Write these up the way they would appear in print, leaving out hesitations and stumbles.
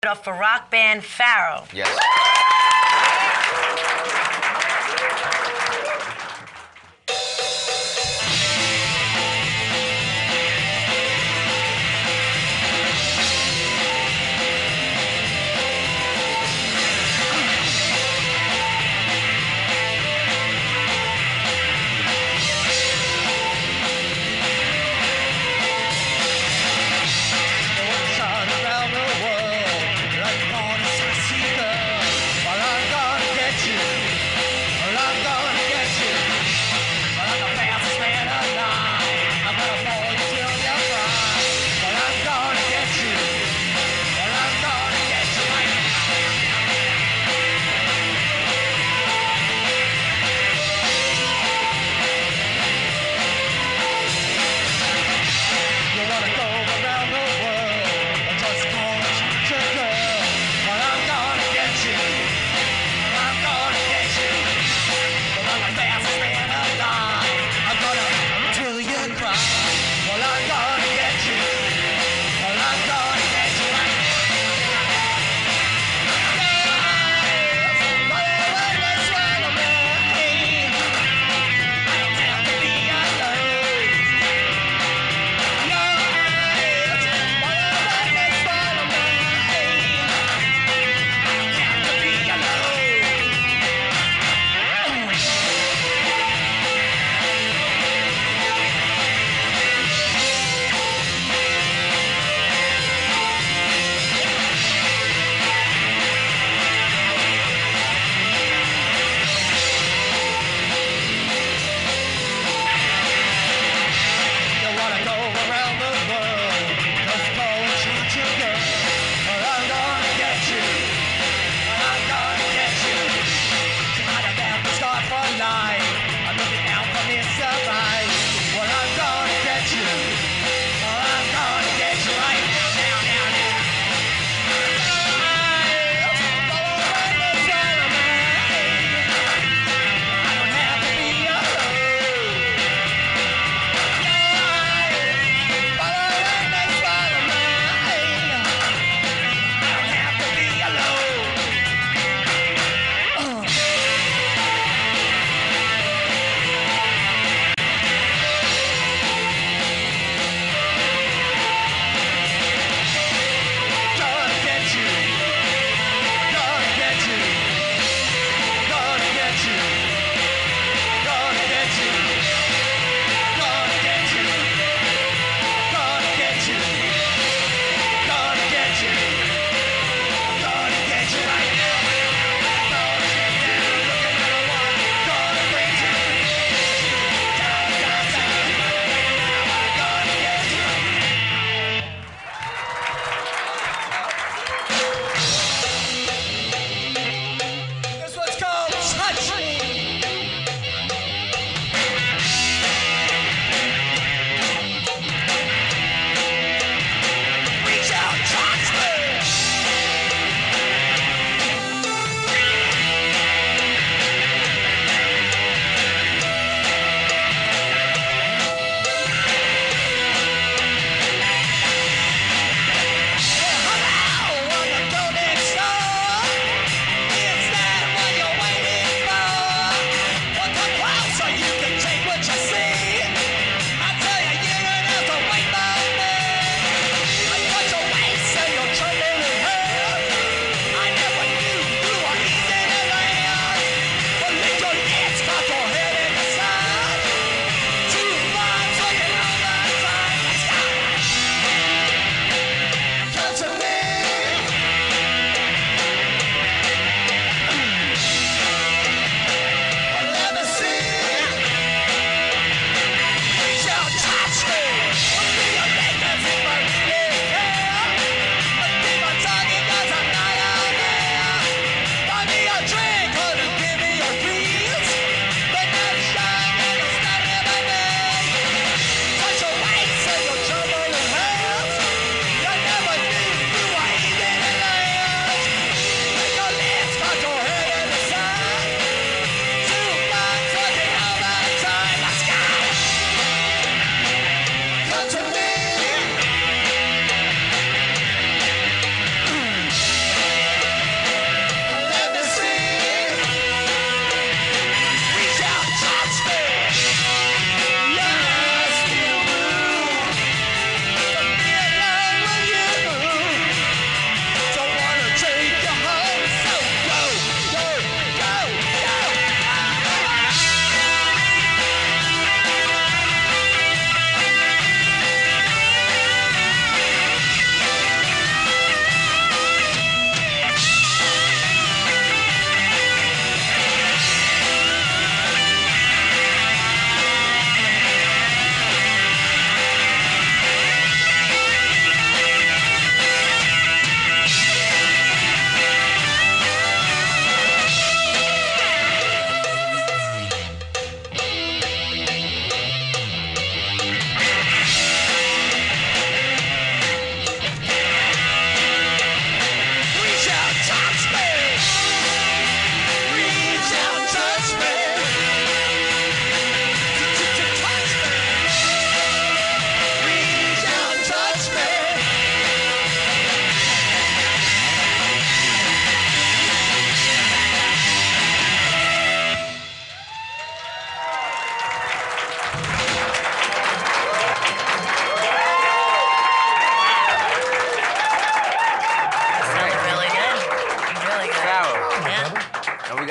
Up for rock band Pharaoh. Yes.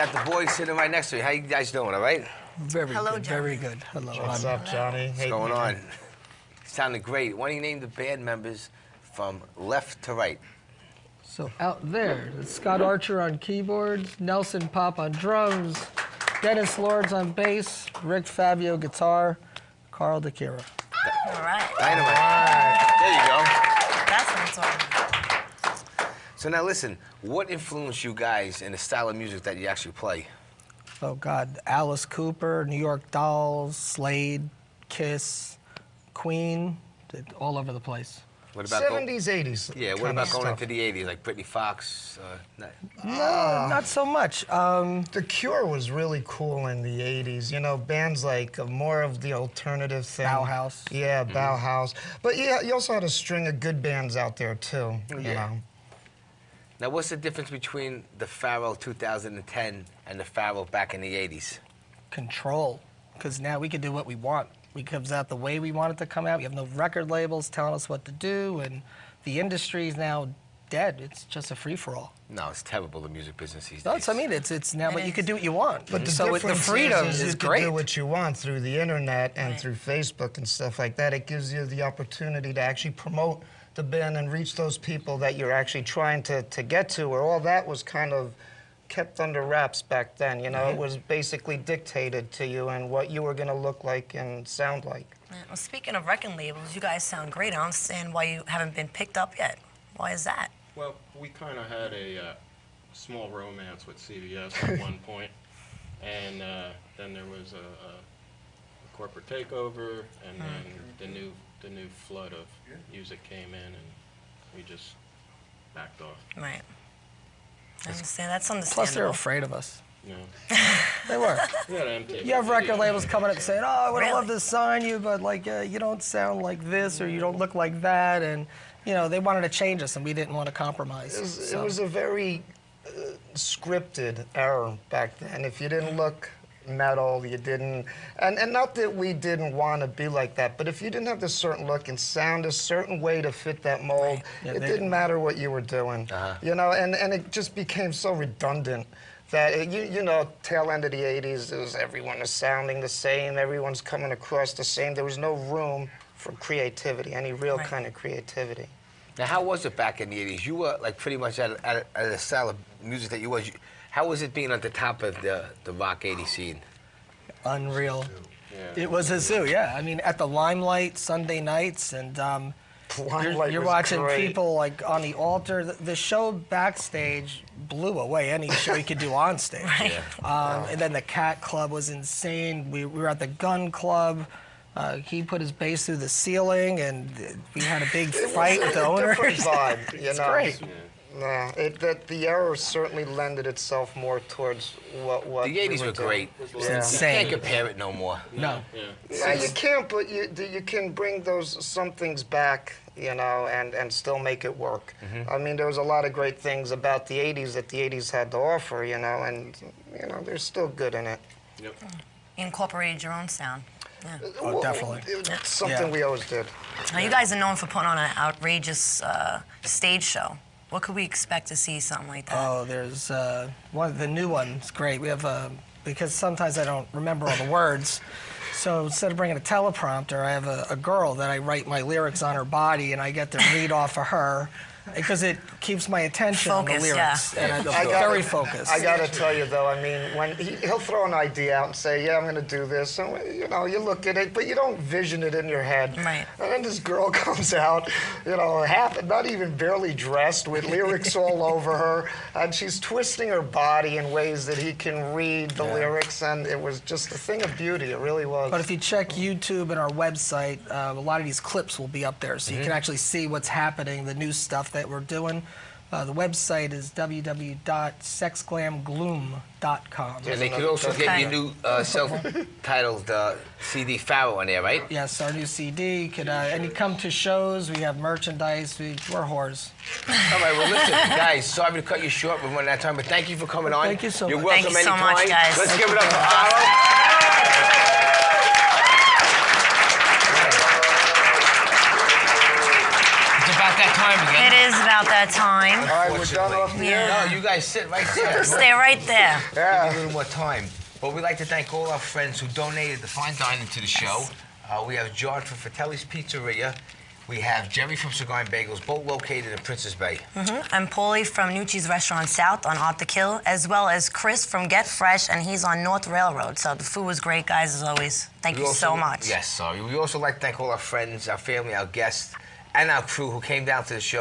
got the boys sitting right next to you. How you guys doing, all right? Very Hello, good, Johnny. very good. Hello. What's up, Johnny? What's going on? Sounded great. Why don't you name the band members from left to right? So out there, it's Scott Archer on keyboards, Nelson Pop on drums, Dennis Lords on bass, Rick Fabio guitar, Carl DeKira. All right. Dynamite. There you go. That's what I'm talking about. So now listen, what influenced you guys in the style of music that you actually play? Oh God, Alice Cooper, New York Dolls, Slade, Kiss, Queen, all over the place. What about 70s, 80s. Yeah, what about going into the 80s, like Britney Fox? No, not so much. The Cure was really cool in the 80s. You know, bands like more of the alternative thing. Bauhaus. Yeah, Bauhaus. But yeah, you also had a string of good bands out there, too, you know. Now, what's the difference between the Pharrell 2010 and the Pharrell back in the 80s? Control, because now we can do what we want. It comes out the way we want it to come out. We have no record labels telling us what to do, and the industry is now dead. It's just a free-for-all. No, it's terrible, the music business these days. That's what I mean. It's now, but you can do what you want. But the so difference the freedom is is you great. can do what you want through the internet and through Facebook and stuff like that. It gives you the opportunity to actually promote the band and reach those people that you're actually trying to get to, where all that was kind of kept under wraps back then. You know, it was basically dictated to you and what you were going to look like and sound like. Well, speaking of record labels, you guys sound great. I don't understand why you haven't been picked up yet. Why is that? Well, we kind of had a small romance with CBS at one point, and then there was a corporate takeover, and then the new flood of music came in, and we just backed off. Right. I understand. That's understandable. Plus, they're afraid of us. You know, They were. we had MTV. You have record labels coming up saying, "Oh, I would Really? love to sign you, but like you don't sound like this or you don't look like that," and you know they wanted to change us, and we didn't want to compromise. It was a very scripted era back then. If you didn't look metal, you didn't, and not that we didn't want to be like that, but if you didn't have this certain look and sound a certain way to fit that mold, Yeah, it didn't matter what you were doing. You know, and it just became so redundant that, you know, tail end of the 80s, everyone was sounding the same, everyone's coming across the same. There was no room for creativity, any real kind of creativity. Now, how was it back in the 80s? You were like pretty much at a style of music that you was. How was it being at the top of the rock 80s scene? Unreal. Yeah. It was a zoo, yeah. I mean, at the Limelight Sunday nights, and Limelight you're was watching great. people like on the altar. The show backstage blew away any show you could do on stage. Right. And then the Cat Club was insane. We were at the Gun Club. He put his bass through the ceiling, and we had a big fight with the owners. Different vibe, you It's know. great. Nah, the era certainly lended itself more towards what The 80s we were doing. great. It's You insane. can't compare it no more. No. Yeah. Yeah, you can't, but you can bring some things back, you know, and still make it work. I mean, there was a lot of great things about the 80s that the 80s had to offer, you know, and, you know, they're still good in it. Yep. Incorporated your own sound. Yeah. Oh, definitely. It's something we always did. Now, you guys are known for putting on an outrageous stage show. What could we expect to see something like that? Oh, there's the new one's great. We have because sometimes I don't remember all the words. So instead of bringing a teleprompter, I have a girl that I write my lyrics on her body, and I get to read off of her because it keeps my attention on the Focus, lyrics. yeah. And I'm very focused. I gotta tell you though, I mean, when he'll throw an idea out and say, "Yeah, I'm gonna do this," and you know, you look at it, but you don't vision it in your head. Right. And then this girl comes out, you know, not even barely dressed, with lyrics all over her, and she's twisting her body in ways that he can read the lyrics, and it was just a thing of beauty. It really was. But if you check YouTube and our website, a lot of these clips will be up there, so you can actually see what's happening, the new stuff that we're doing. The website is www.sexglamgloom.com. And they could also get your new self-titled CD Pharaoh on there, right? Yes, our new CD. And you come to shows, we have merchandise, we're whores. All right, well, listen, guys, sorry to cut you short. We're running out of time, but thank you for coming on. Thank you so You're much. welcome Thank you so anytime. much, guys. Let's give it up for Pharaoh. It's about that time again. It is about that time. All right, we're done off the air. No, you guys sit right there. Stay right there. Give me a little more time. But we'd like to thank all our friends who donated the fine dining to the show. We have John from Fratelli's Pizzeria. We have Jerry from Cigar and Bagels, both located in Princess Bay. And Paulie from Nucci's Restaurant South on Arthur Kill, as well as Chris from Get Fresh, and he's on North Railroad. So the food was great, guys, as always. Thank you so much. Yes, sorry. We also like to thank all our friends, our family, our guests, and our crew who came down to the show.